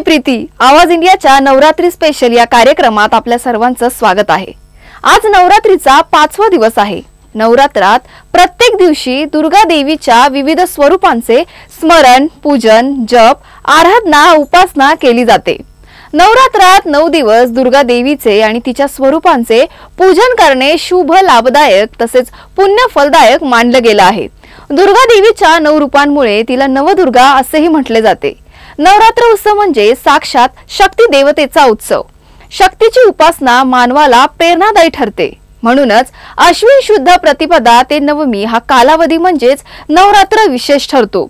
प्रीती, आवाज इंडियाच्या नवरात्री स्पेशल या कार्यक्रमात आपल्या सर्वांचं स्वागत आहे। आज नवरात्रीचा 5वा दिवस आहे। नवरात्रात प्रत्येक दिवशी दुर्गा देवीच्या विविध स्वरूपांचे स्मरण, पूजन, जप, आराधना, उपासना केली जाते। नवरात्रात 9 दिवस दुर्गा देवीचे आणि तिच्या स्वरूपांचे पूजन करणे शुभ, लाभदायक तसेच पुण्य फलदायक मानले गेले आहे। दुर्गा देवीच्या 9 रूपांमुळे तिला नवदुर्गा असेही म्हटले जाते। नवरात्र उत्सव म्हणजे साक्षात शक्ती देवतेचा उत्सव। शक्तीची उपासना मानवाला प्रेरणादायी ठरते। म्हणूनच अश्विन शुद्ध प्रतिपदा ते नवमी हा कालावधी म्हणजेच नवरात्र विशेष ठरतो।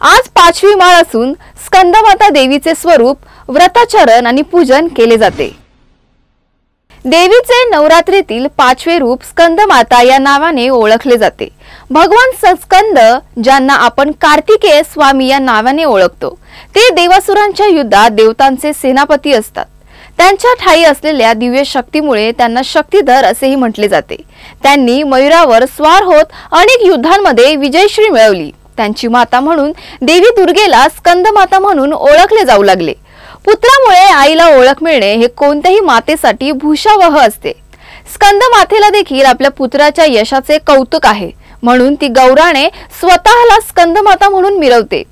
आज 5वी माळ असून स्कंदमाता देवीचे स्वरूप, व्रताचरण आणि पूजन केले जाते। देवीचे नवरात्रीतील 5वे रूप स्कंदमाता या नावाने ओळखले जाते। भगवान स्कंद, ज्यांना आपण कार्तिकेय स्वामी या नावाने ओळखतो, ते देवासुरांच्या युद्धात देवतांचे सेनापती असतात। त्यांच्या ठायी असलेल्या दिव्य शक्तीमुळे त्यांना शक्तिधर असेही म्हटले जाते। त्यांनी मयूरावर स्वार होत अनेक युद्धांमध्ये विजयश्री मिळवली। त्यांची माता म्हणून देवी दुर्गेला स्कंदमाता म्हणून ओळखले जाऊ लागले। पुत्रामुळे आईला ओळख मिळणे हे कोणत्याही मातेसाठी भूषावह असते। स्कंदमातेला देखील आपल्या पुत्राच्या यशाचे कौतुक आहे, म्हणून ती गौराने स्वतःला स्कंदमाता म्हणून मिरवते।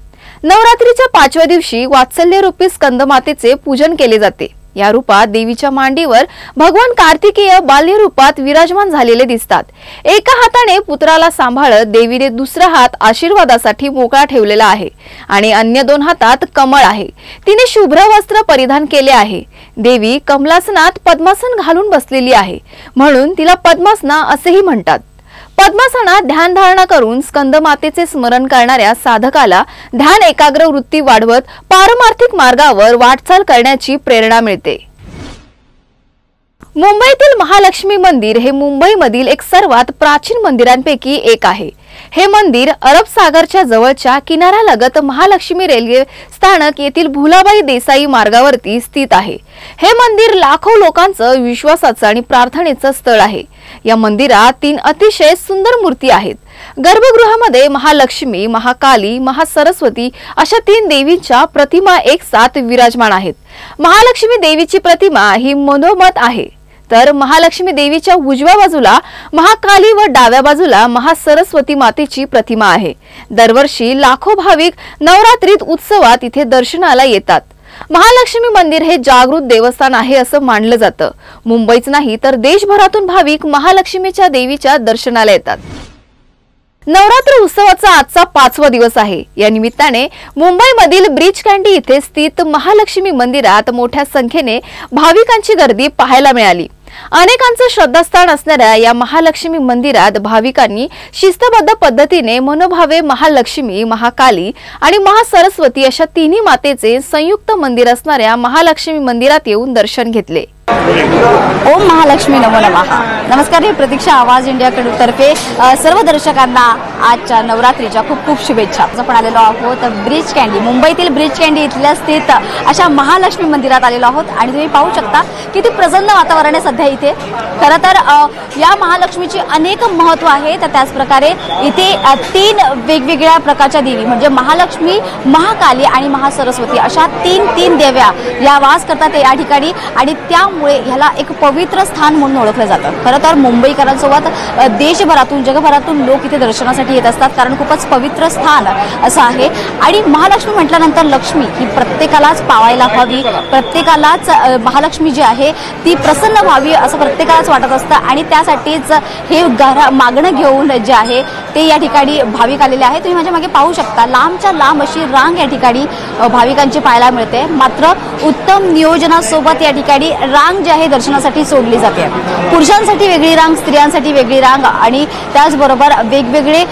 नवरात्रीच्या 5व्या दिवशी वात्सल्यरूपी स्कंदमातेचे पूजन केले जाते। या रूपात देवीच्या मांडीवर भगवान कार्तिकेय बाल्य रूपात विराजमान झालेले दिसतात। एका हाताने पुत्राला सांभाळत देवीने दुसरा हात आशीर्वादासाठी मोकळा ठेवलेला आहे आणि अन्य 2 हातात कमळ आहे। तिने शुभ्र वस्त्र परिधान केले आहे। देवी कमलासनात पद्मासन घालून बसलेली आहे, म्हणून तिला पद्मासना असेही म्हणतात। पद्मासनात ध्यान धारणा करून स्कंदमातेचे स्मरण करणाऱ्या साधकाला ध्यान एकाग्र वृत्ती वाढवत पारमार्थिक मार्गावर वाटचाल करण्याची प्रेरणा मिळते। मुंबईतील महालक्ष्मी मंदिर हे मुंबईमधील एक सर्वात प्राचीन मंदिरांपैकी एक आहे। हे मंदिर अरब सागरच्या जवळच्या किनाऱ्यालगत महालक्ष्मी रेल्वे स्थानक येथील भुलाबाई देसाई मार्गावरती स्थित आहे। हे मंदिर लाखो लोकांचं विश्वासाचं आणि प्रार्थनेचं स्थळ आहे। या मंदिरात 3 अतिशय सुंदर मूर्ती आहेत। गर्भगृहामध्ये महालक्ष्मी, महाकाली, महासरस्वती अशा 3 देवींच्या प्रतिमा एक साथ विराजमान आहेत। महालक्ष्मी देवीची प्रतिमा ही मनोमत आहे, तर महालक्ष्मी देवीच्या उजव्या बाजूला महाकाली व डाव्या बाजूला महासरस्वती मातेची प्रतिमा आहे। दरवर्षी लाखो भाविक नवरात्रीत उत्सवात इथे दर्शनाला येतात। महालक्ष्मी मंदिर हे जागृत देवस्थान आहे असं मानलं जातं। मुंबईच नाही तर देशभरातून भाविक महालक्ष्मीच्या देवीच्या दर्शनाला येतात। नवरात्र उत्सवाचा आजचा 5वा दिवस आहे। या निमित्ताने मुंबईमधील ब्रिज कँडी इथे स्थित महालक्ष्मी मंदिरात मोठ्या संख्येने भाविकांची गर्दी पाहायला मिळाली। अनेकांचं श्रद्धास्थान असणाऱ्या या महालक्ष्मी मंदिरात भाविकांनी शिस्तबद्ध पद्धतीने मनोभावे महालक्ष्मी, महाकाली आणि महासरस्वती अशा 3 मातेचे संयुक्त मंदिर असणाऱ्या महालक्ष्मी मंदिरात येऊन दर्शन घेतले। ओम महालक्ष्मी नमो नमः। नमस्कार, मी प्रतीक्षा आवाज इंडिया तर्फे सर्व दर्शकांना आजच्या नवरात्रीच्या खूप खूप शुभेच्छा। आपण आलेलो आहोत ब्रिज कँडी, मुंबईतील ब्रिज कँडी इथल्या स्थित अशा महालक्ष्मी मंदिरात आलेलो आहोत आणि तुम्ही पाहू शकता किती प्रसन्न वातावरण आहे सध्या इथे। खरं तर या महालक्ष्मीची अनेक महत्त्व आहे, तर त्याच प्रकारे इथे 3 वेगवेगळ्या प्रकारच्या देवी म्हणजे महालक्ष्मी, महाकाली आणि महासरस्वती अशा 3 देव्या या वास करतात या ठिकाणी आणि त्यामुळे ह्याला एक पवित्र स्थान म्हणून ओळखलं जातं। खरं तर मुंबईकरांसोबत देशभरातून जगभरातून लोक इथे दर्शनासाठी येत असतात, कारण खूपच पवित्र स्थान असं आहे। आणि महालक्ष्मी म्हटल्यानंतर लक्ष्मी ही प्रत्येकालाच पावायला हवी, प्रत्येकालाच महालक्ष्मी जी आहे ती प्रसन्न व्हावी असं प्रत्येकालाच वाटत असतं आणि त्यासाठीच हे मागणं घेऊन जे आहे ते या ठिकाणी भाविक आलेले आहेत। तुम्ही माझ्या मागे पाहू शकता लांबच्या लांब अशी रांग या ठिकाणी भाविकांची पाहायला मिळते। मात्र उत्तम नियोजनासोबत या ठिकाणी रांग जी आहे दर्शनासाठी सोडली जाते। पुरुषांसाठी वेगळी रांग, स्त्रियांसाठी वेगळी रांग आणि त्याचबरोबर वेगवेगळे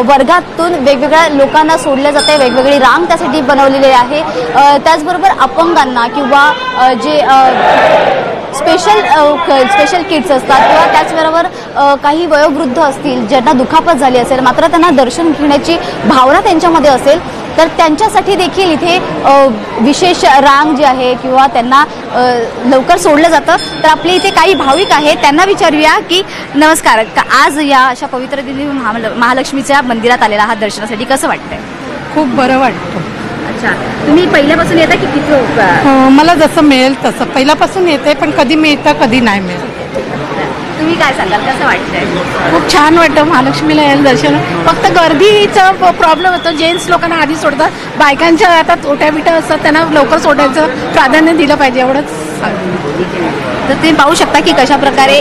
वर्गातून वेगवेगळ्या लोकांना सोडले जाते, वेगवेगळी रांग त्यासाठी बनवलेली आहे। त्याचबरोबर अपंगांना किंवा जे स्पेशल किट्स असतात किंवा त्याचबरोबर काही वयोवृद्ध असतील ज्यांना दुखापत झाली असेल मात्र त्यांना दर्शन घेण्याची भावना त्यांच्यामध्ये असेल तर त्यांच्यासाठी देखील इथे विशेष रांग जी आहे किंवा त्यांना लवकर सोडलं जातं। तर आपले इथे काही भाविक आहेत, त्यांना विचारूया की नमस्कार, आज या अशा पवित्र दिनी महालक्ष्मीच्या मंदिरात आलेला आहात दर्शनासाठी, कसं वाटतंय? खूप बरं वाटतं। अच्छा, तुम्ही पहिल्यापासून येता की किती मला जसं मिळेल तसं पहिल्यापासून येते, पण कधी मिळतं कधी नाही मिळत. तुम्ही काय सांगाल, कसं वाटतंय? खूप छान वाटतं महालक्ष्मीला यायला दर्शन. फक्त गर्दीचा प्रॉब्लेम होतो. जेंट्स लोकांना आधी सोडतात, बायकांच्या आता तोट्या बिट्या असतात, त्यांना लवकर सोडायचं प्राधान्य दिलं पाहिजे, एवढंच सांगते. तर तुम्ही पाहू शकता की कशा प्रकारे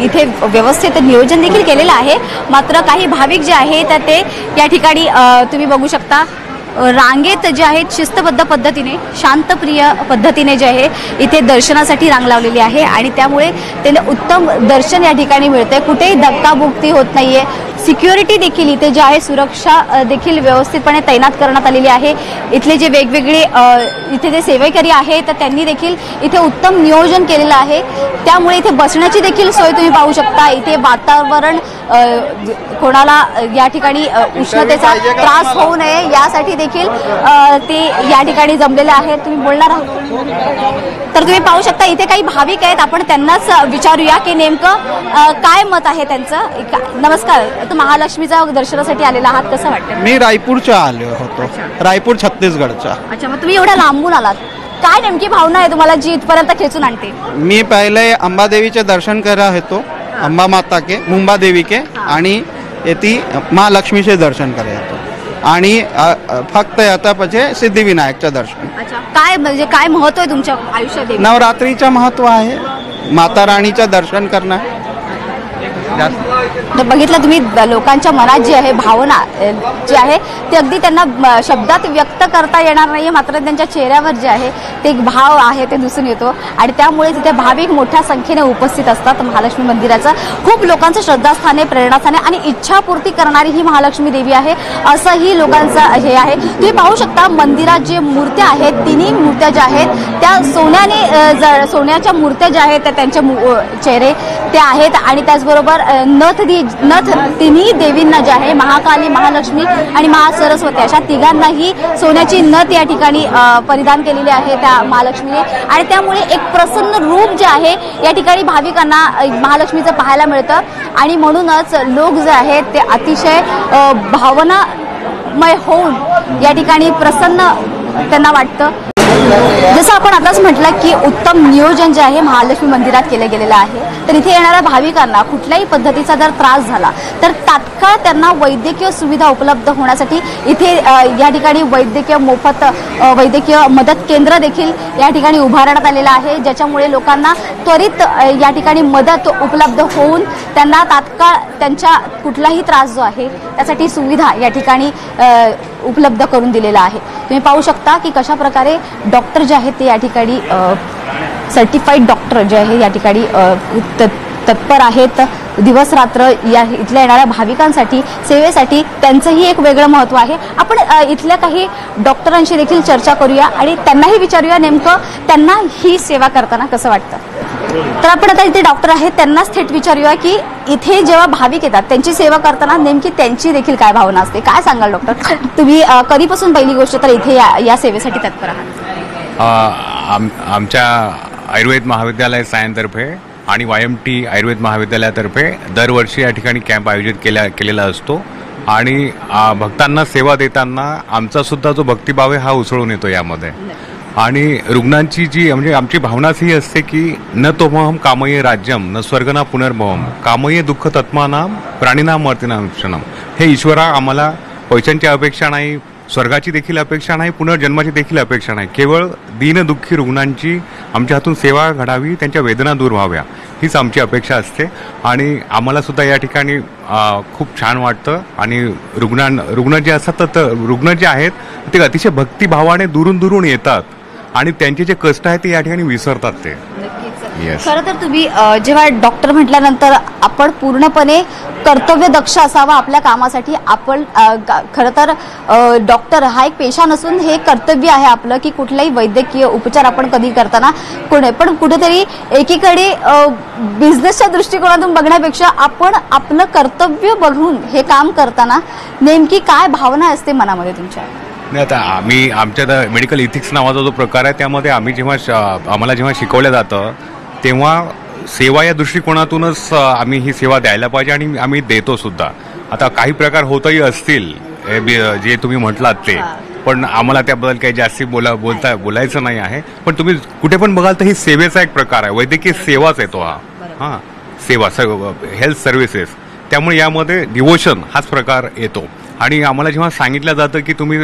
इथे व्यवस्थित नियोजन देखील केलेलं आहे. मात्र काही भाविक जे आहेत तर ते या ठिकाणी तुम्ही बघू शकता रांगेत जे आहेत शिस्तबद्ध पद्धतीने शांतप्रिय पद्धतीने जे आहे इथे दर्शनासाठी रांग लावलेली आहे आणि त्यामुळे त्यांना उत्तम दर्शन या ठिकाणी मिळते. कुठेही धक्काबुक्की होत नाहीये. सिक्युरिटी देखील इथे जे आहे सुरक्षा देखील व्यवस्थितपणे तैनात करण्यात आलेली आहे. इथले जे वेगवेगळे इथे जे सेवेकरी आहेत तर त्यांनी देखील इथे उत्तम नियोजन केलेलं आहे. त्यामुळे इथे बसण्याची देखील सोय तुम्ही पाहू शकता. इथे वातावरण कोणाला या ठिकाणी उष्णतेचा त्रास होऊ नये यासाठी देखील ते या ठिकाणी जमलेले आहेत. तुम्ही बोलणार आहात तर तुम्ही पाहू शकता इथे काही भाविक आहेत. आपण त्यांनाच विचारूया की नेमकं काय मत आहे त्यांचं. नमस्कार, महालक्ष्मीच्या दर्शनासाठी आलेला आहात, कसं वाटतं? मी रायपूरच्या आलो होतो, रायपूर छत्तीसगडचा. अच्छा, मग तुम्ही एवढ्या लांबून आलात, काय नेमकी भावना आहे तुम्हाला जी इथपर्यंत खेचून आणते? मी पहले अंबा देवीचे दर्शन करा होतो, अंबा माता के, मुंबा देवी के, आणि येथे महालक्ष्मीचे दर्शन करा होतो आणि फक्त आता पछे सिद्धिविनायकचं दर्शन. अच्छा, काय म्हणजे काय महत्व आहे तुमच्या आयुष्यात? नवरात्रीचं महत्व आहे, माता राणीचं दर्शन करणं. तर बघितलं तुम्ही लोकांच्या मनात जी आहे भावना जी आहे ते अगदी त्यांना शब्दात व्यक्त करता येणार नाहीये, मात्र त्यांच्या चेहऱ्यावर जे आहे ते एक भाव आहे ते दिसून येतो आणि त्यामुळे तिथे भाविक मोठ्या संख्येने उपस्थित असतात. महालक्ष्मी मंदिराचं खूप लोकांचं श्रद्धास्थान, प्रेरणास्थान आणि इच्छापूर्ती करणारी ही महालक्ष्मी देवी आहे असंही लोकांचं हे आहे. तुम्ही पाहू शकता मंदिरात जे मूर्त्या आहेत, तिन्ही मूर्त्या ज्या आहेत त्या सोन्याच्या मूर्त्या ज्या आहेत त्यांचे चेहरे ते आहेत आणि त्याचबरोबर नथ तिन्ही देवींना जे आहे महाकाली, महालक्ष्मी आणि महासरस्वती अशा तिघांनाही सोन्याची नथ या ठिकाणी परिधान केलेली आहे त्या महालक्ष्मीने आणि त्यामुळे एक प्रसन्न रूप जे आहे या ठिकाणी भाविकांना महालक्ष्मीचं पाहायला मिळतं आणि म्हणूनच लोक जे आहेत ते अतिशय भावनामय होऊन या ठिकाणी प्रसन्न त्यांना वाटतं. जसं आपण आताच म्हटलं की उत्तम नियोजन जे आहे महालक्ष्मी मंदिरात केलं गेलेलं आहे. तर इथे येणाऱ्या भाविकांना कुठल्याही पद्धतीचा जर त्रास झाला तर तात्काळ त्यांना वैद्यकीय सुविधा उपलब्ध होण्यासाठी इथे या ठिकाणी वैद्यकीय मोफत वैद्यकीय मदत केंद्र देखील या ठिकाणी उभारण्यात आलेलं आहे, ज्याच्यामुळे लोकांना त्वरित या ठिकाणी मदत उपलब्ध होऊन त्यांना तात्काळ त्यांच्या कुठलाही त्रास जो आहे त्यासाठी सुविधा या ठिकाणी उपलब्ध करून दिलेला आहे. तुम्ही पाहू शकता की कशा प्रकारे डॉक्टर जे आहेत ते या ठिकाणी सर्टिफाईड डॉक्टर जे आहे या ठिकाणी तत्पर आहेत दिवस रात्र या इथल्या येणाऱ्या भाविकांसाठी सेवेसाठी. त्यांचंही एक वेगळं महत्त्व आहे. आपण इथल्या काही डॉक्टरांशी देखील चर्चा करूया आणि त्यांनाही विचारूया नेमकं त्यांना ही सेवा करताना कसं वाटतं. तर आपण आता इथे डॉक्टर आहेत त्यांनाच थेट विचारूया की इथे जेव्हा भाविक येतात त्यांची सेवा करताना नेमकी त्यांची देखील काय भावना असते. काय सांगाल डॉक्टर, तुम्ही कधीपासून पहिली गोष्ट तर इथे या सेवेसाठी तत्पर आहात? आमच्या आयुर्वेद महाविद्यालय सायनतर्फे आणि YMT आयुर्वेद महाविद्यालयातर्फे दरवर्षी या ठिकाणी कॅम्प आयोजित केलेला असतो आणि भक्तांना सेवा देताना आमचा सुद्धा जो भक्तिभाव आहे हा उसळून येतो यामध्ये. आणि रुग्णांची जी म्हणजे आमची भावनाच ही असते की न तोमहम कामये राज्यम न स्वर्ग ना पुनर्भवम कामये दुःख तत्मानाम प्राणीनाम मर्तीनाम क्षणम. हे ईश्वरा आम्हाला पैशांची अपेक्षा नाही, स्वर्गाची देखील अपेक्षा नाही, पुनर्जन्माची देखील अपेक्षा नाही. केवळ दीनदुःखी रुग्णांची आमच्या हातून सेवा घडावी, त्यांच्या वेदना दूर व्हाव्या हीच आमची अपेक्षा असते. आणि आम्हाला सुद्धा या ठिकाणी खूप छान वाटतं आणि रुग्ण जे असतात तर रुग्ण जे आहेत ते अतिशय भक्तिभावाने दुरून येतात आणि त्यांचे जे कष्ट आहेत ते या ठिकाणी विसरतात ते. खरं तर तुम्ही जेव्हा डॉक्टर म्हटल्यानंतर आपण पूर्णपणे कर्तव्य दक्ष असावा आपल्या कामासाठी. आपण खरं तर डॉक्टर हा एक पेशा नसून हे कर्तव्य आहे आपलं की कुठलाही वैद्यकीय उपचार आपण कधी करताना पण कुठेतरी एकीकडे बिझनेसच्या दृष्टिकोनातून बघण्यापेक्षा आपण आपलं कर्तव्य बघून हे काम करताना नेमकी काय भावना असते मनामध्ये तुमच्या? नाही, आता आम्ही आमच्या मेडिकल इथिक्स नावाचा जो प्रकार आहे त्यामध्ये आम्ही आम्हाला जेव्हा शिकवलं जातं तेव्हा सेवा या दृष्टिकोनातूनच आम्ही ही सेवा द्यायला पाहिजे आणि आम्ही देतो सुद्धा. आता काही प्रकार होतही असतील जे तुम्ही म्हटलात ते, पण आम्हाला त्याबद्दल काही जास्ती बोलायचं नाही आहे. पण तुम्ही कुठे पण बघाल तर ही सेवेचा एक प्रकार आहे, वैद्यकीय सेवाच येतो हा सेवा हेल्थ सर्व्हिसेस. त्यामुळे यामध्ये डिवोशन हाच प्रकार येतो. आणि आम्हाला जेव्हा सांगितलं जातं की तुम्ही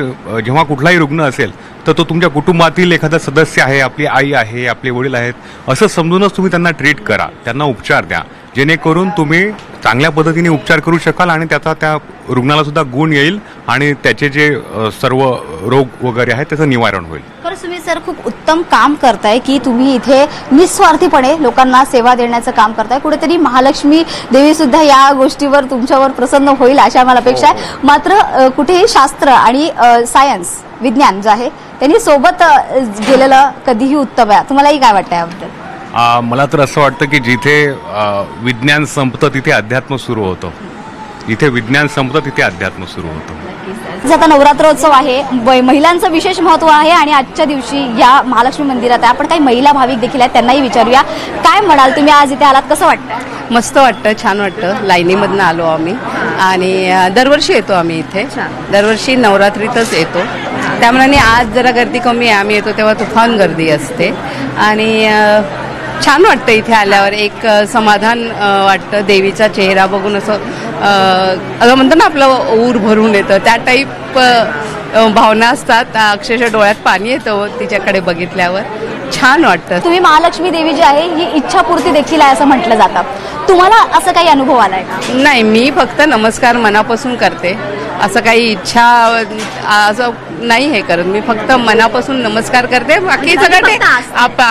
जेव्हा कुठलाही रुग्ण असेल तर तो तुमच्या कुटुंबातील एखादा सदस्य आहे, आपली आई आहे, आपले वडील आहेत, असं समजूनच तुम्ही त्यांना ट्रीट करा, त्यांना उपचार द्या, जेणेकरून तुम्ही चांगल्या पद्धतीने उपचार करू शकाल आणि त्याचा त्या रुग्णाला सुद्धा गुण येईल आणि त्याचे जे सर्व रोग वगैरे आहेत त्याचं निवारण होईल. खरंच तुम्ही सर खूप उत्तम काम करताय की तुम्ही इथे निस्वार्थीपणे लोकांना सेवा देण्याचं काम करताय. कुठेतरी महालक्ष्मी देवी सुद्धा या गोष्टीवर तुमच्यावर प्रसन्न होईल अशा मला अपेक्षा आहे. मात्र कुठेही शास्त्र आणि सायन्स विज्ञान जे आहे त्यांनी सोबत गेलेलं कधीही उत्तम आहे. तुम्हालाही काय वाटतं याबद्दल? मला तर असं वाटतं की जिथे विज्ञान संपतं तिथे अध्यात्म सुरू होतं, जिथे विज्ञान संपतं तिथे अध्यात्म सुरू होतं. आता नवरात्रोत्सव आहे, महिलांचं विशेष महत्व आहे आणि आजच्या दिवशी या महालक्ष्मी मंदिरात आपण काही महिला भाविक देखील आहेत, त्यांनाही विचारूया. काय म्हणाल तुम्ही, आज इथे आलात, कसं वाटतं? मस्त वाटतं, छान वाटतं. लाईनीमधनं आलो आम्ही आणि दरवर्षी येतो आम्ही इथे, दरवर्षी नवरात्रीतच येतो. त्यामुळे आज जरा गर्दी कमी आहे, आम्ही येतो तेव्हा तुफान गर्दी असते आणि छान वाटतं इथे आल्यावर. एक समाधान वाटतं, देवीचा चेहरा बघून असं म्हणतो ना आपलं ऊर भरून येतं, त्या टाईप भावना असतात. अक्षरशः डोळ्यात पाणी येतं तिच्याकडे बघितल्यावर, छान वाटतं. तुम्ही महालक्ष्मी देवी जी आहे ही इच्छापूर्ती देखील आहे असं म्हटलं जातं, तुम्हाला असं काही अनुभव आलाय का? नाही, मी फक्त नमस्कार मनापासून करते, असं काही इच्छा असं नाही हे करत. मी फक्त मनापासून नमस्कार करते, बाकी सगळं ते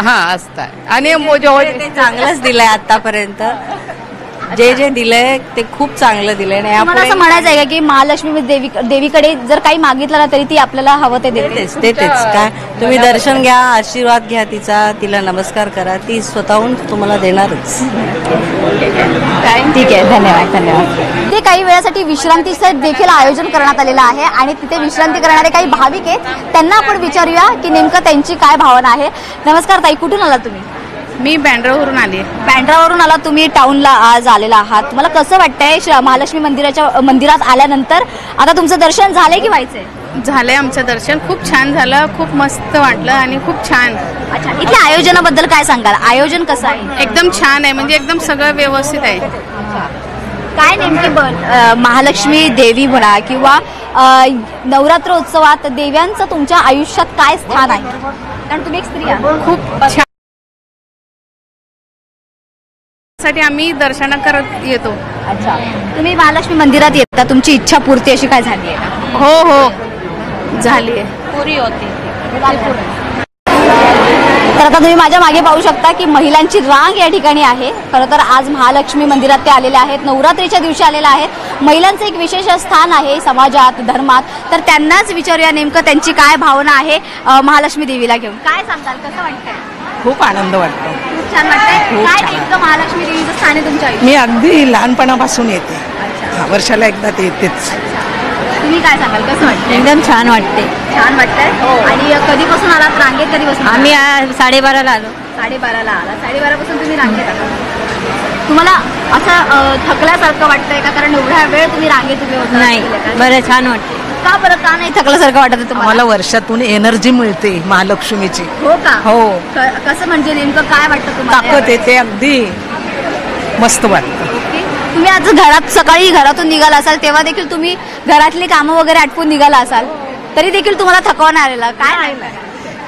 असतं. आणि चांगलंच दिलंय आतापर्यंत, जे दिलंय ते खूप चांगलं दिलंय. मला असं म्हणायचं आहे की महालक्ष्मी देवीकडे जर काही मागितलं ना तरी ती आपल्याला हवं ते देतेच. काय तुम्ही दर्शन घ्या, आशीर्वाद घ्या तिचा, तिला नमस्कार करा, ती स्वतःहून तुम्हाला देणारच. ठीक आहे, धन्यवाद. ते काही वेळासाठी विश्रांतीचं देखील आयोजन करण्यात आलेलं आहे आणि तिथे विश्रांती करणारे काही भाविक आहेत, त्यांना आपण विचारूया की नेमकं त्यांची काय भावना आहे. नमस्कार ताई, कुठून आला तुम्ही? मी बँड्रावरून आली. बँड्रावरून आला तुम्ही, टाउनला आज आलेला आहात. तुम्हाला कसं वाटतंय महालक्ष्मी मंदिरात आल्यानंतर? आता तुमचं दर्शन झालंय की व्हायचंय? झालंय आमचं दर्शन, खूप छान झालं, खूप मस्त वाटलं आणि खूप छान. अच्छा, इथल्या आयोजनाबद्दल काय सांगाल? आयोजन कसं आहे? एकदम छान आहे, म्हणजे एकदम सगळं व्यवस्थित आहे. काय नेमकी महालक्ष्मी देवी म्हणा किंवा नवरात्रोत्सवात देव्यांचं तुमच्या आयुष्यात काय स्थान आहे? कारण तुम्ही एक स्त्री आहात. खूप छान साठी आम्ही दर्शन करत येतो. अच्छा, तुम्ही महालक्ष्मी मंदिरात येता, तुमची इच्छा पूर्ती अशी काय झाली आहे? हो झाली आहे, पुरी होती. तर आता तुम्ही माझ्या मागे पाहू शकता की महिलांची रांग या ठिकाणी आहे. खरं तर आज महालक्ष्मी मंदिरात ते आलेले आहेत, नवरात्रीच्या दिवशी आलेले आहेत. महिलांचं एक विशेष स्थान आहे समाजात, धर्मात. तर त्यांनाच विचारूया नेमकं त्यांची काय भावना आहे महालक्ष्मी देवीला घेऊन. काय सांगताल, कसं वाटतंय? खूप आनंद वाटतो, खूप छान वाटतंय. काय नेमकं महालक्ष्मी देवीचं स्थान आहे तुमच्या आयुष्यात? मी अगदी लहानपणापासून येते, वर्षाला एकदा ते येतेच. तुम्ही काय सांगाल, कसं वाटतं? एकदम छान वाटते. छान वाटतंय. आणि कधीपासून आलात रांगेत? कधीपासून? आम्ही 12:30ला आलो. 12:30ला आला. 12:30पासून तुम्ही रांगेत आला. तुम्हाला असं थकल्यासारखं वाटतंय का? कारण एवढा वेळ तुम्ही रांगेत उभे होता. नाही, बरं छान वाटते. का बरं, का नाही थकल्यासारखं वाटत तुम्हाला? मला वर्षातून एनर्जी मिळते महालक्ष्मीची. हो का? हो, कसं म्हणजे नेमकं काय वाटतं तुम्हाला? ताकद येते, अगदी मस्त वाटतं. तुम्ही आज सकाळी घरातून निघाला असाल तेव्हा देखील तुम्ही घरातली कामं वगैरे आटपून निघाला असाल तरी देखील तुम्हाला थकवा नाही आलेला? काय नाही,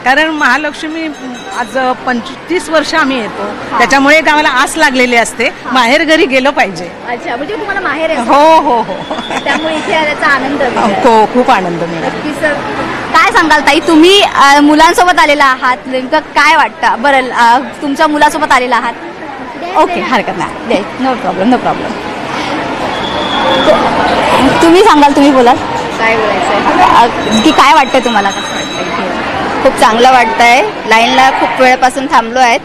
कारण महालक्ष्मी आज 25 वर्ष आम्ही येतो, त्याच्यामुळे आम्हाला आस लागलेली असते, माहेर घरी गेलं पाहिजे. अच्छा, म्हणजे तुम्हाला माहेर आहे? हो हो हो, त्यामुळे इथे आल्याचा आनंद. हो, खूप आनंद मिळाला. काय सांगाल ताई, तुम्ही मुलांसोबत आलेला आहात, नेमकं काय वाटतं? बरं, तुमच्या मुलासोबत आलेला आहात? ओके, हरकत नाही, नो प्रॉब्लेम. तुम्ही सांगाल, तुम्ही बोलाल काय बोलायचं की काय वाटतं तुम्हाला? कसं वाटतं? खूप चांगलं वाटतंय. लाईनला खूप वेळापासून थांबलो आहेत,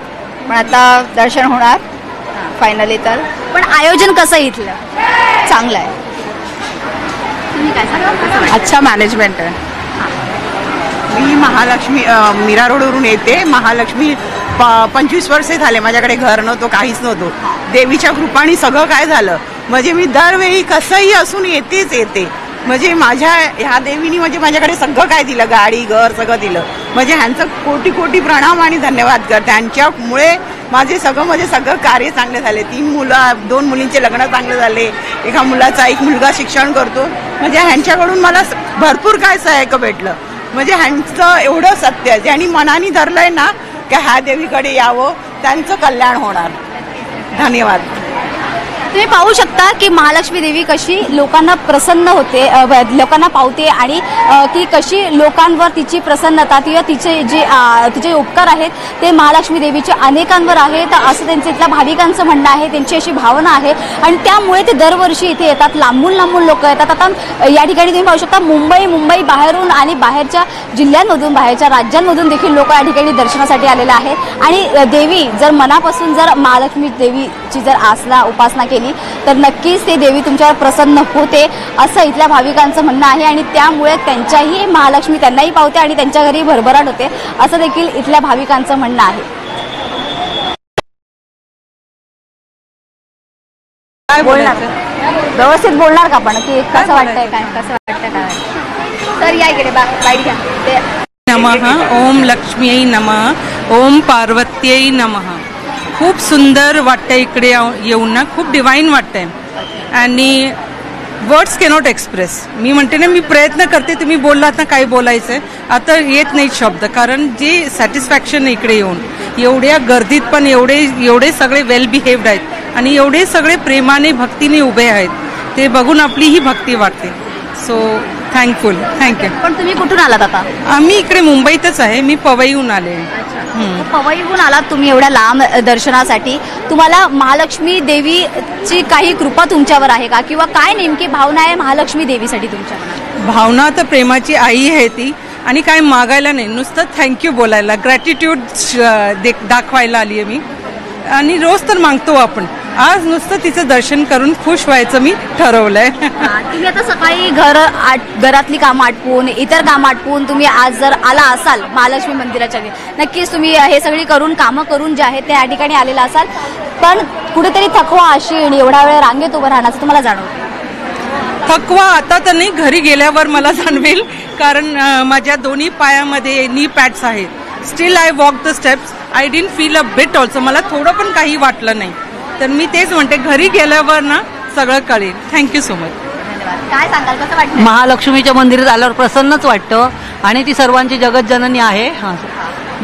पण आता दर्शन होणार फायनली. तर पण आयोजन कसं इथलं? चांगलं आहे. तुम्ही काय सांगाल? अच्छा मॅनेजमेंट आहे. मी महालक्ष्मी मीरा रोडवरून येते. महालक्ष्मी 25 वर्षे झाले, माझ्याकडे घर नव्हतं, काहीच नव्हतं. देवीच्या कृपाने सगळं काय झालं, म्हणजे मी दरवेळी कसंही असून येते. म्हणजे माझ्या ह्या देवीनी म्हणजे माझ्याकडे सगळं काय दिलं, गाडी घर सगळं दिलं. म्हणजे ह्यांचं कोटी कोटी प्रणाम आणि धन्यवाद कर. त्यांच्यामुळे माझे सगळं कार्य चांगले झाले. 2 मुलींचे लग्न चांगले झाले. एक मुलगा शिक्षण करतो. म्हणजे ह्यांच्याकडून मला भरपूर काय सहाय्य भेटलं. म्हणजे ह्यांचं एवढं सत्य ज्यांनी मनाने धरलंय ना की ह्या देवीकडे यावं, त्यांचं कल्याण होणार. धन्यवाद. तुम्ही पाहू शकता की महालक्ष्मी देवी कशी लोकांना प्रसन्न होते, लोकांना पावते आणि ती कशी लोकांवर तिची प्रसन्नता किंवा तिचे उपकार आहेत ते महालक्ष्मी देवीचे अनेकांवर आहेत असं त्यांचं इथल्या भाविकांचं म्हणणं आहे. त्यांची अशी भावना आहे आणि त्यामुळे ते दरवर्षी इथे येतात. लांबून लोक येतात. आता या ठिकाणी तुम्ही पाहू शकता मुंबई बाहेरून आणि बाहेरच्या जिल्ह्यांमधून बाहेरच्या राज्यांमधून देखील लोक या ठिकाणी दर्शनासाठी आलेले आहेत. आणि देवी जर मनापासून जर महालक्ष्मी देवीची जर उपासना केली तर नक्कीच ते देवी तुमच्यावर प्रसन्न होते असं इथल्या भाविकांचं म्हणणं आहे. आणि त्यामुळे त्यांच्याही महालक्ष्मी त्यांनाही पावते आणि त्यांच्या घरी भरभराट होते असं देखील इथल्या भाविकांचं म्हणणं आहे. काय बोलणार व्यवस्थित बोलणार का पण की कसं वाटतंय काय तर या इकडे बाईट घ्या. नमः ओम लक्ष्मीयै नमः ओम पार्वत्यै नमः. खूप सुंदर वाटतंय इकडे येऊन ना, खूप डिवाइन वाटतंय आणि वर्ड्स कॅनॉट एक्सप्रेस. मी म्हणते ना, मी प्रयत्न करते, तुम्ही बोललात ना काय बोलायचंय, आता येत नाही शब्द. कारण जे सॅटिस्फॅक्शन इकडे येऊन एवढ्या गर्दीत पण एवढे सगळे वेल बिहेव्ड आहेत आणि एवढे सगळे प्रेमाने भक्तीने उभे आहेत, ते बघून आपली ही भक्ती वाटते. So thank you. पण तुम्ही कुठून आलात आता? आम्ही इकडे मुंबईतच आहे. मी पवईहून आले. पवईहून आलात तुम्ही एवढ्या लांब दर्शनासाठी. तुम्हाला महालक्ष्मी देवीची काही कृपा तुमच्यावर आहे का किंवा काय नेमकी भावना आहे महालक्ष्मी देवीसाठी तुमच्या? भावना तर प्रेमाची आई आहे ती आणि काय मागायला नाही, नुसतं थँक्यू बोलायला, ग्रॅटिट्यूड दाखवायला आली आहे मी. आणि रोज तर मागतो आपण, आज नुसतं तिचं दर्शन करून खुश व्हायचं मी ठरवलंय. तुम्ही आता सकाळी घरातली कामं आटपून इतर कामं आटपून तुम्ही आज जर आला असाल महालक्ष्मी मंदिराच्या नक्कीच तुम्ही हे सगळी कामं करून जे आहेत ते या ठिकाणी आलेला असाल. पण कुठेतरी थकवा अशी एवढ्या वेळ रांगेत उभं राहण्याचं तुम्हाला जाणवतं? थकवा आता तर नाही, घरी गेल्यावर मला जाणवेल. कारण माझ्या दोन्ही पायामध्ये नी पॅड्स आहेत. Still I walk the steps. I didn't feel a bit also. मला थोडं पण काही वाटलं नाही. तर मी तेच म्हणते, घरी गेल्यावर ना सगळं कळेल. Thank you so much. काय सांगाल, कसं वाटतं? महालक्ष्मीच्या मंदिरात आल्यावर प्रसन्नच वाटतं आणि ती सर्वांची जगतजननी आहे.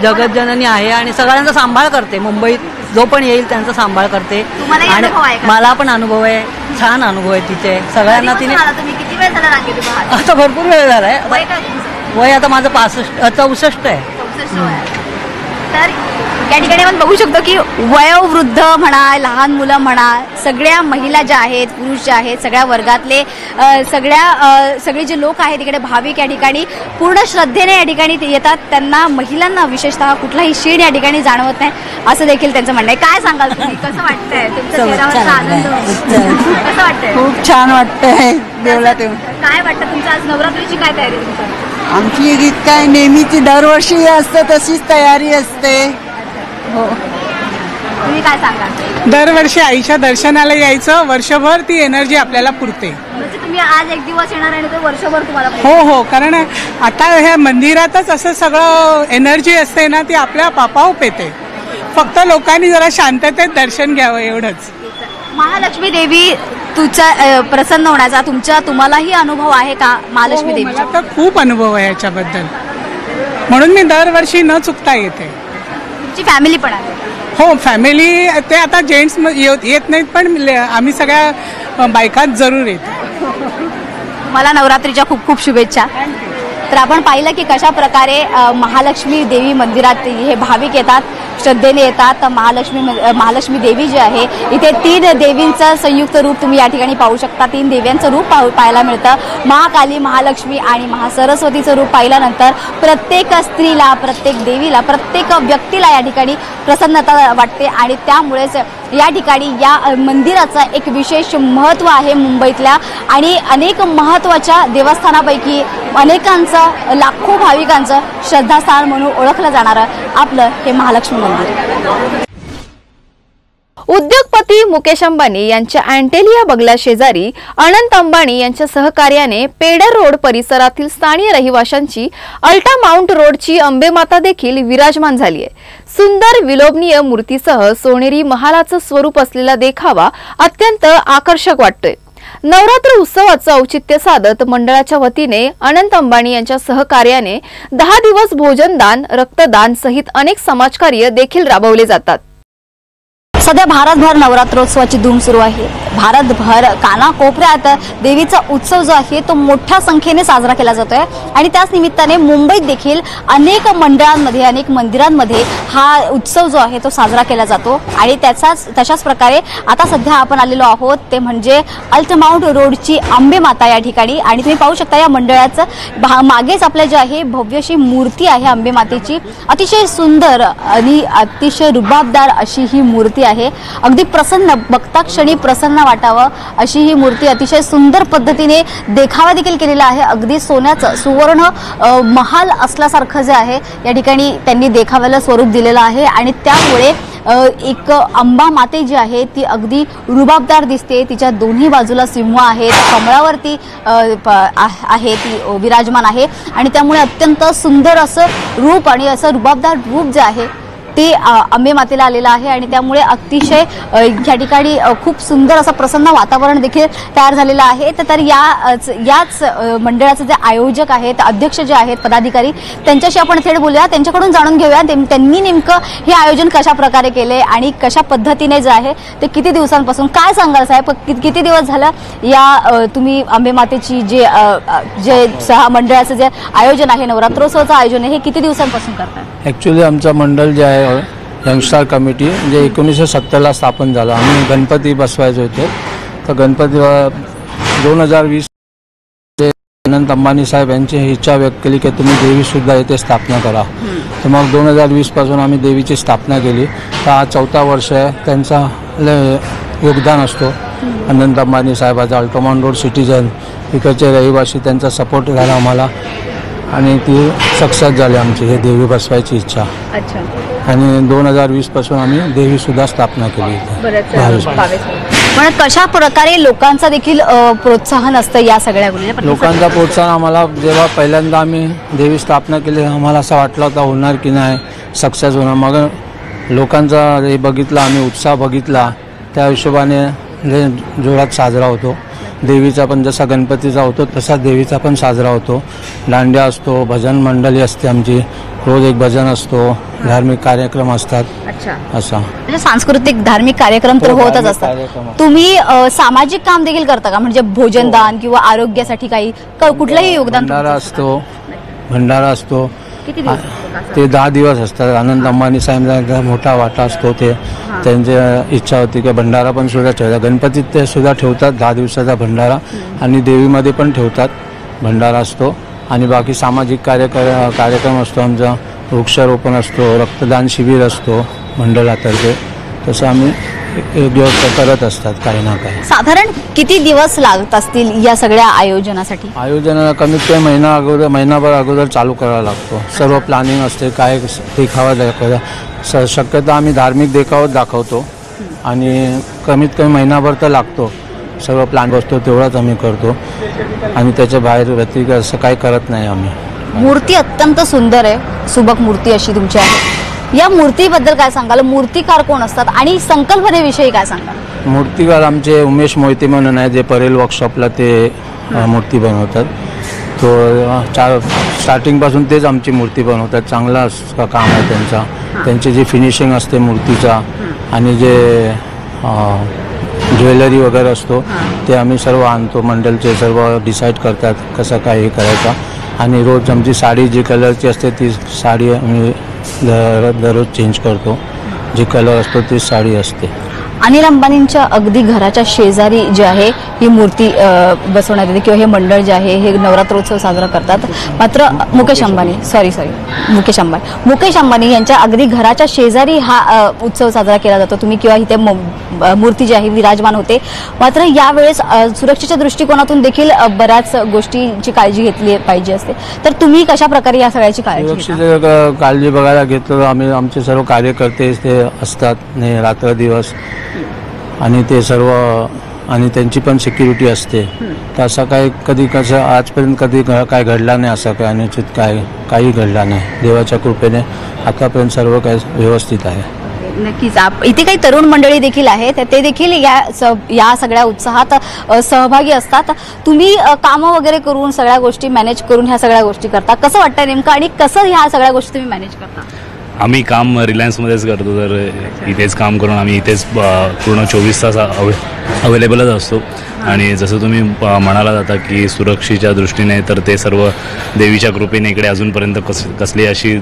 जगतजननी आहे आणि सगळ्यांचा सांभाळ करते. मुंबईत जो पण येईल त्यांचा सांभाळ करते. आणि मला पण अनुभव आहे, छान अनुभव आहे तिचे. सगळ्यांना तिने किती वेळ झाला रांगेत उभं आहात? आता भरपूर वेळ झालाय. वय आता माझं 64 आहे. तर या ठिकाणी आपण बघू शकतो की वयोवृद्ध म्हणा, लहान मुलं म्हणा, सगळ्या महिला ज्या आहेत, पुरुष जे आहेत, सगळ्या वर्गातले सगळे जे लोक आहेत तिकडे भाविक या ठिकाणी पूर्ण श्रद्धेने या ठिकाणी येतात. त्यांना महिलांना विशेषतः कुठलाही शीण या ठिकाणी जाणवत नाही असं देखील त्यांचं म्हणणं आहे. काय सांगाल तुम्ही, कसं वाटतंय तुमच्या चेहऱ्यावरचा आनंद? कसं वाटतंय? खूप छान वाटतंय देवळात येऊन. काय वाटतं तुमच्या आज नवरात्रीची काय तयारी तुमची? आमची गीत काय नेहमीची दरवर्षी असते तशीच तयारी असते. हो. तुम्ही काय सांगाल? दरवर्षी आईच्या दर्शनाला यायचं, वर्षभर ती एनर्जी आपल्याला पुरते. म्हणजे तुम्ही आज एक दिवस येणार आणि ते वर्षभर तुम्हाला? हो, कारण आता ह्या मंदिरातच असं सगळं एनर्जी असते ना, ती आपल्या पापावर येते. फक्त लोकांनी जरा शांततेत दर्शन घ्यावं एवढंच. महालक्ष्मी देवी तुझ्या प्रसन्न होण्याचा तुम्हालाही अनुभव आहे का महालक्ष्मी देवी? मला तर खूप अनुभव आहे याच्याबद्दल, म्हणून मी दरवर्षी न चुकता येते. तुमची फॅमिली पण आहे? हो, फॅमिली ते आता जेंट्स येत नाहीत, पण आम्ही सगळ्या बायकात जरूर येतो. मला नवरात्रीच्या खूप खूप शुभेच्छा. तर आपण पाहिलं की कशा प्रकारे महालक्ष्मी देवी मंदिरात हे भाविक येतात, श्रद्धेने येतात. महालक्ष्मी देवी जी आहे इथे 3 देवींचं संयुक्त रूप तुम्ही या ठिकाणी पाहू शकता. 3 देव्यांचं रूप पाहायला मिळतं. महाकाली, महालक्ष्मी आणि महासरस्वतीचं रूप पाहिल्यानंतर प्रत्येक स्त्रीला, प्रत्येक देवीला, प्रत्येक व्यक्तीला या ठिकाणी प्रसन्नता वाटते आणि त्यामुळेच या ठिकाणी या मंदिराचं एक विशेष महत्त्व आहे मुंबईतल्या. आणि अनेक महत्त्वाच्या देवस्थानापैकी अनेकांचं, लाखो भाविकांचं श्रद्धास्थान म्हणून ओळखलं जाणारं आपलं हे महालक्ष्मी मंदिर. उद्योगपती मुकेश अंबानी यांच्या अँटेलिया बंगला शेजारी अनंत अंबानी यांच्या सहकार्याने पेडर रोड परिसरातील स्थानिक रहिवाशांची अल्टा माउंट रोडची अंबेमाता देखील विराजमान झाली आहे. सुंदर विलोभनीय मूर्तीसह सोनेरी महालाचं स्वरूप असलेला देखावा अत्यंत आकर्षक वाटतोय. नवरात्र उत्सवाचं औचित्य साधत मंडळाच्या वतीने अनंत अंबानी यांच्या सहकार्याने 10 दिवस भोजनदान, रक्तदान सहित अनेक समाजकार्य देखील राबवले जातात. सध्या भारतभर नवरात्रोत्सवाची धूम सुरू आहे. भारतभर कानाकोपऱ्यात देवीचा उत्सव जो आहे तो मोठ्या संख्येने साजरा केला जातोय आणि त्याच निमित्ताने मुंबईत देखील अनेक मंडळांमध्ये, अनेक मंदिरांमध्ये हा उत्सव जो आहे तो साजरा केला जातो. आणि तशाच प्रकारे आता सध्या आपण आलेलो आहोत ते म्हणजे अल्ट माउंट रोडची अंबेमाता या ठिकाणी. आणि तुम्ही पाहू शकता या मंडळाचं मागेच आपल्या जे आहे भव्य अशी मूर्ती आहे अंबेमातेची. अतिशय सुंदर आणि अतिशय रुबाबदार अशी ही मूर्ती आहे. अगदी प्रसन्न, बघता क्षणी प्रसन्न वाटावं अशी ही मूर्ती अतिशय सुंदर पद्धतीने देखावा देखील केलेला आहे. अगदी सोन्याचं सुवर्ण महाल असल्यासारखं जे आहे या ठिकाणी त्यांनी देखाव्याला स्वरूप दिलेलं आहे. आणि त्यामुळे एक अंबा माते जी आहे ती अगदी रुबाबदार दिसते. तिच्या दोन्ही बाजूला सिंह आहे, कमळावरती आहे, ती विराजमान आहे. आणि त्यामुळे अत्यंत सुंदर असं रूप आणि असं रुबाबदार रूप जे आहे ते अंबेमातेला आलेलं आहे. आणि त्यामुळे अतिशय या ठिकाणी खूप सुंदर असं प्रसन्न वातावरण देखील तयार झालेलं आहे. तर याच मंडळाचे जे आयोजक आहेत, अध्यक्ष जे आहेत, पदाधिकारी, त्यांच्याशी आपण थेट बोलूया, त्यांच्याकडून जाणून घेऊया त्यांनी नेमकं हे आयोजन कशा प्रकारे केले आणि कशा पद्धतीने जे आहे ते किती दिवसांपासून. काय सांगाल साहेब, किती दिवस झालं या तुम्ही अंबेमातेची जे मंडळाचं जे आयोजन आहे, नवरात्रोत्सवाचं आयोजन आहे, हे किती दिवसांपासून करताय? ॲक्च्युली आमचं मंडळ जे आहे यंगस्टार कमिटी म्हणजे 1970ला स्थापन झालं. आम्ही गणपती बसवायचे होते. तर गणपती 2020 अनंत अंबानी साहेब यांची इच्छा व्यक्त केली की तुम्ही देवीसुद्धा येथे स्थापना करा. तर मग 2020 पासून आम्ही देवीची स्थापना केली. तर हा 4था वर्ष आहे. त्यांचा योगदान असतो अनंत अंबानी साहेबाचा. अल्टोमॉन रोड सिटीजन इकडचे रहिवासी, त्यांचा सपोर्ट झाला आम्हाला आणि ती सक्सेस झाली आमची हे देवी बसवायची इच्छा. अच्छा. आणि 2020 पासून आम्ही देवीसुद्धा स्थापना केली. पण कशा प्रकारे लोकांचा देखील प्रोत्साहन असतं या सगळ्या गोष्टी? लोकांचा प्रोत्साहन आम्हाला जेव्हा पहिल्यांदा आम्ही देवी स्थापना केली आम्हाला असं वाटलं होतं होणार की नाही, सक्सेस होणार. मग लोकांचा हे बघितला आम्ही, उत्साह बघितला, त्या हिशोबाने जोरात साजरा होतो. देवीचा पण जसा गणपतीचा होतो तसा देवीचा पण साजरा होतो. दांड्या असतो, भजन मंडळी असते आमची, रोज एक भजन असतो, धार्मिक कार्यक्रम असतात. असा म्हणजे सांस्कृतिक धार्मिक कार्यक्रम तर होतच असतात. तुम्ही सामाजिक काम देखील करता का, म्हणजे भोजनदान किंवा आरोग्यासाठी काही कुठलंही योगदान? भंडारा असतो. ते 10 दिवस असतात. अनंत अंबानी साहेबांचा मोठा वाटा असतो. ते त्यांची इच्छा होती की भंडारा पण सुद्धा ठेवतात. गणपतीत ते सुद्धा ठेवतात 10 दिवसाचा भंडारा आणि देवीमध्ये पण ठेवतात भंडारा असतो. आणि बाकी सामाजिक कार्यक्रम असतो आमचा. वृक्षारोपण असतो, रक्तदान शिबिर असतो मंडळातर्फे. तसं आम्ही एक दिवस करत असतात काही ना काही. साधारण किती दिवस लागत असतील या सगळ्या आयोजनासाठी? आयोजनाला कमीत कमी महिनाभर अगोदर चालू करावा लागतो. सर्व प्लॅनिंग असते, काय देखावा दाखवायचा. शक्यतो आम्ही धार्मिक देखावा दाखवतो आणि कमीत कमी महिनाभर तर लागतो. सर्व प्लॅन बसतो तेवढाच आम्ही करतो आणि त्याच्या बाहेर व्यतिरिक्त असं काही करत नाही आम्ही. मूर्ती अत्यंत सुंदर आहे, सुबक मूर्ती अशी तुमची आहे. या मूर्तीबद्दल काय सांगाल? मूर्तिकार कोण असतात आणि संकल्पनेविषयी काय सांगाल? मूर्तिकार आमचे उमेश मोहिते म्हणून आहे, जे परेल वर्कशॉपला ते मूर्ती बनवतात. तो स्टार्टिंगपासून तेच आमची मूर्ती बनवतात. चांगला काम आहे त्यांचा. त्यांची जी फिनिशिंग असते मूर्तीचा आणि जे ज्वेलरी वगैरे असतो ते आम्ही सर्व आणतो. मंडळचे सर्व डिसाईड करतात कसं काय हे करायचं. आणि रोज आमची साडी जी कलरची असते ती साडी आम्ही दररोज चेंज करतो. जी कलर असतो ती साडी असते. अनिल अंबानींच्या अगदी घराच्या शेजारी जे आहे ही मूर्ती बसवण्यात येते किंवा हे मंडळ जे आहे हे नवरात्रोत्सव साजरा करतात. मात्र मुकेश अंबानी यांच्या अगदी घराच्या शेजारी हा उत्सव साजरा केला जातो. तुम्ही किंवा इथे मूर्ती जी आहे विराजमान होते. मात्र यावेळेस सुरक्षेच्या दृष्टिकोनातून देखील बऱ्याच गोष्टींची काळजी घेतली पाहिजे असते. तर तुम्ही कशा प्रकारे या सगळ्याची काळजी बघायला घेतो आम्ही. आमचे सर्व कार्यकर्ते ते असतात रात्र दिवस आणि ते सर्व आणि त्यांची पण सिक्युरिटी असते. तर असं काय कधी कसं आजपर्यंत कधी काय घडला नाही, असं काय अनुचित काही घडला नाही. देवाच्या कृपेने आतापर्यंत सर्व काय व्यवस्थित आहे. नक्कीच. इथे काही तरुण मंडळी देखील आहेत, ते देखील या सगळ्या उत्साहात सहभागी असतात. तुम्ही कामं वगैरे करून सगळ्या गोष्टी मॅनेज करून ह्या सगळ्या गोष्टी करता, कसं वाटतं नेमकं आणि कसं ह्या सगळ्या गोष्टी तुम्ही मॅनेज करता? आम्ही काम रिलायन्समध्येच करतो, तर इथेच काम करून आम्ही इथेच पूर्ण 24 तास अवेलेबलच असतो. आणि जसं तुम्ही म्हणाला जाता की सुरक्षेच्या दृष्टीने, तर ते सर्व देवीच्या कृपेने इकडे अजूनपर्यंत कसली अशी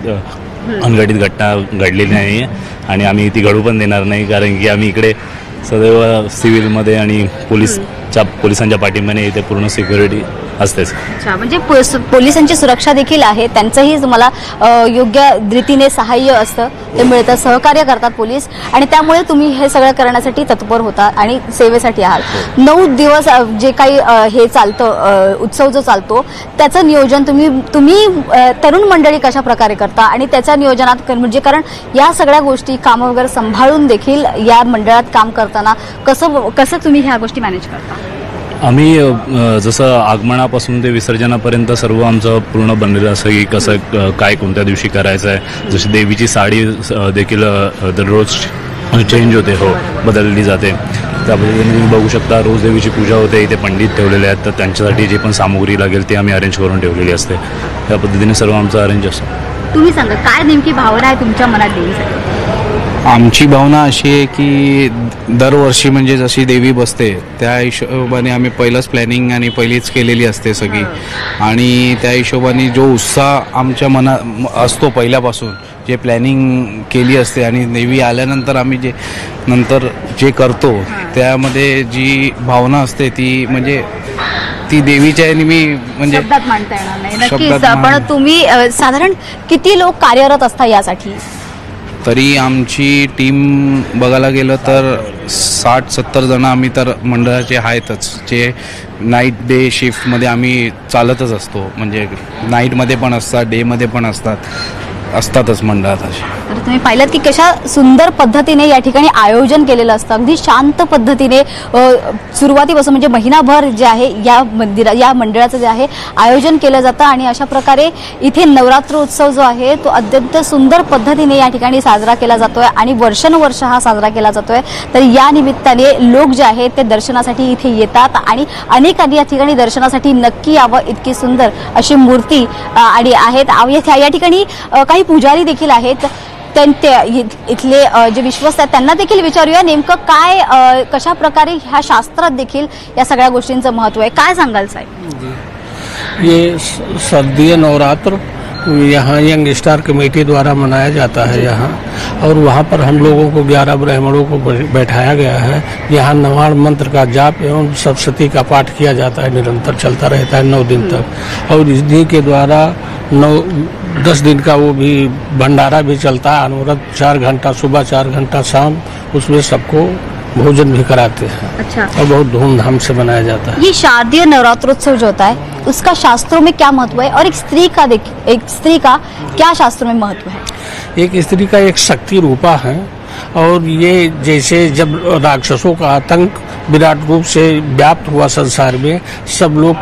अनघटित घटना घडलेली नाही आणि आम्ही ती घडू पण देणार नाही, कारण की आम्ही इकडे सदैव सिव्हिलमध्ये आणि पोलिसांच्या पाठिंब्याने इथे पूर्ण सिक्युरिटी असतेच. अच्छा, म्हणजे पोलिसांची सुरक्षा देखील आहे, त्यांचंही तुम्हाला योग्य रीतीने सहाय्य असतं, ते मिळतं, सहकार्य करतात पोलीस आणि त्यामुळे तुम्ही हे सगळं करण्यासाठी तत्पर होता आणि सेवेसाठी आहात. 9 दिवस जे काही हे चालतं, उत्सव जो चालतो त्याचं नियोजन तुम्ही तरुण मंडळी कशा प्रकारे करता आणि त्याच्या नियोजनात म्हणजे कारण या सगळ्या गोष्टी कामं वगैरे सांभाळून देखील या मंडळात काम करताना कसं तुम्ही ह्या गोष्टी मॅनेज करता? आम्ही जसं आगमनापासून ते विसर्जनापर्यंत सर्व आमचं पूर्ण बनलेलं असं की कसं काय कोणत्या दिवशी करायचं आहे. जशी देवीची साडी देखील दररोज चेंज होते, हो बदलली जाते. त्या पद्धतीने तुम्ही बघू शकता रोज देवीची पूजा होते, इथे पंडित ठेवलेले आहेत, तर त्यांच्यासाठी जे पण सामुग्री लागेल ती आम्ही अरेंज करून ठेवलेली असते. त्या पद्धतीने सर्व आमचं अरेंज असतं. तुम्ही सांगा काय नेमकी भावना आहे तुमच्या मनात देवीसाठी? आमची भावना अशी आहे की दरवर्षी म्हणजे जशी देवी बसते त्या हिशोबाने आम्ही पहिलंच प्लॅनिंग आणि पहिलीच केलेली असते सगळी, आणि त्या हिशोबाने जो उत्साह आमच्या मनात असतो पहिल्यापासून, जे प्लॅनिंग केली असते आणि देवी आल्यानंतर आम्ही जे करतो त्यामध्ये जी भावना असते ती म्हणजे ती देवीच्या आहे. मी म्हणजे शब्दात मांडता येणार नाही. नक्कीच. पण तुम्ही साधारण किती लोक कार्यरत असता यासाठी? तरी आमची टीम बघायला गेलं तर 60-70 जण आम्ही तर मंडळाचे आहेतच, जे नाईट डे शिफ्टमध्ये आम्ही चालतच असतो. म्हणजे नाईटमध्ये पण असतात, डेमध्ये पण असतातच मंडळात असे. तर तुम्ही पाहिलं की कशा सुंदर पद्धतीने या ठिकाणी आयोजन केलेलं असतं, अगदी शांत पद्धतीने सुरुवातीपासून म्हणजे महिनाभर जे आहे या मंडळाचं जे आहे आयोजन केलं जातं आणि अशा प्रकारे इथे नवरात्रोत्सव जो आहे तो अत्यंत सुंदर पद्धतीने या ठिकाणी साजरा केला जातोय आणि वर्षानुवर्ष हा साजरा केला जातोय. तर या निमित्ताने लोक जे आहेत ते दर्शनासाठी इथे येतात आणि अनेकांनी या ठिकाणी दर्शनासाठी नक्की यावं, इतकी सुंदर अशी मूर्ती आणि आहेत. या ठिकाणी काही पुजारी देखील आहेत, इथले जे विश्वस्त आहेत त्यांना देखील विचारूया नेमकं काय कशा प्रकारे ह्या शास्त्रात देखील या सगळ्या गोष्टींचं महत्व आहे. काय सांगाल साहेब? ये शारदीय नवरात्र यहाँ यंग स्टार कमेटी द्वारा मनाया जाता है यहाँ, और वहाँ पर हम लोगों को 11 ब्राह्मणों को बैठाया गया है. यहाँ नवाण मंत्र का जाप एवं सप्तशती का पाठ किया जाता है, निरंतर चलता रहता है 9 दिन तक. और इस दिन के द्वारा 10 दिन का वो भी भंडारा भी चलता है, अनवरत 4 घंटा सुबह 4 घंटा शाम, उसमें सबको भोजन भी कराते हैं. अच्छा. और बहुत धूमधाम से मनाया जाता है. ये शारदीय नवरात्रोत्सव जो होता है उसका शास्त्रों में क्या महत्व है और एक स्त्री का क्या शास्त्रों में महत्व है? एक स्त्री का एक शक्ति रूपा है, और ये जैसे जब राक्षसों का आतंक विराट रूप से व्याप्त हुआ संसार में, सब लोग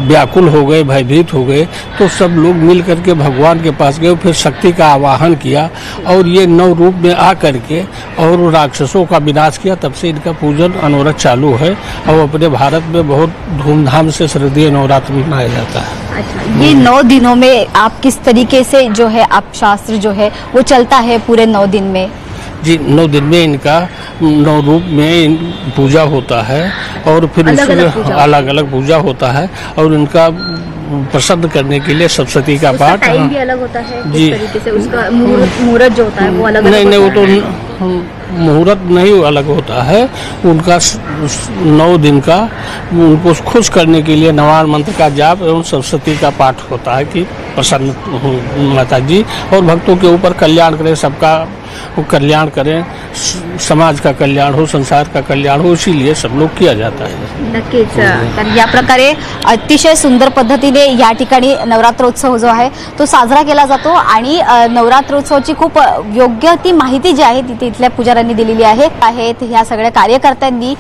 व्याकुल हो गए, भयभीत हो गए, तो सब लोग मिल करके भगवान के पास गए, फिर शक्ति का आवाहन किया और ये 9 रूप में आ करके और राक्षसों का विनाश किया. तब से इनका पूजन अनवरत चालू है और अपने भारत में बहुत धूमधाम से शारदीय नवरात्र मनाया जाता है. अच्छा, ये 9 दिनों में आप किस तरीके से जो है आप शास्त्र जो है वो चलता है पूरे 9 दिन में? जी, 9 दिन में इनका 9 रूप में पूजा होता है और फिर अलग अलग पूजा होता है, और इनका प्रसन्न करने के लिए सप्तशती का पाठ. टाइम भी अलग होता है जी, तरीके से उसका मुहूर्त जो होता है वो अलग नहीं, वो तो मुहूर्त नहीं अलग होता है. उनका 9 दिन का उनको खुश करने के लिए नवाण मंत्र का जाप एवं सप्तशती का पाठ होता है कि प्रसन्न माता जी और भक्तों के ऊपर कल्याण करें, सबका वो कल्याण करें, समाज का कल्याण हो, संसार का कल्याण हो, इसीलिए सब लोग किया जाता है। नक्कीच। तर या प्रकारे अतिशय सुंदर पद्धतीने या ठिकाणी नवरात्रोत्सव जो आहे तो साजरा केला जातो आणि नवरात्रोत्सवाची खूप योग्य ती माहिती जी आहे ती इथल्या पुजाऱ्यांनी दिलेली आहेत। ह्या सगळ्या कार्यकर्त्यांनी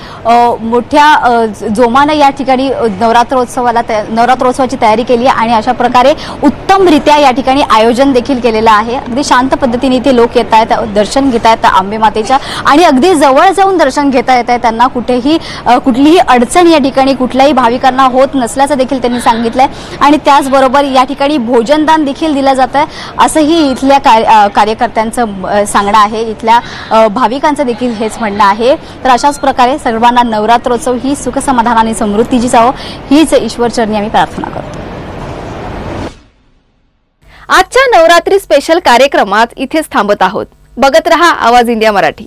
मोठ्या जोमानं या ठिकाणी नवरात्रोत्सवाची तयारी केली आणि अशा प्रकारे उत्तमरित्या या ठिकाणी आयोजन देखील केलेलं आहे। अगदी शांत पद्धतीने इथे लोक येत आहेत, दर्शन घेत आहेत अंबे मातेच्या आणि अगदी जवळ जाऊन दर्शन घेता येत आहे। त्यांना कुठलीही अडचण या ठिकाणी कुठल्याही भाविकांना होत नसल्याचं देखील त्यांनी सांगितलंय आणि त्याचबरोबर या ठिकाणी भोजनदान देखील दिलं जातं असंही इथल्या कार्यकर्त्यांचं सांगणं आहे, इथल्या भाविकांचं देखील हेच म्हणणं आहे। तर अशाच प्रकारे सर्वांना नवरात्रोत्सव ही सुख समाधान आणि समृद्धीची जावो हीच ईश्वरचरणी आम्ही प्रार्थना करतो। आजच्या नवरात्री स्पेशल कार्यक्रमात इथेच थांबत आहोत। बघत रहा आवाज इंडिया मराठी।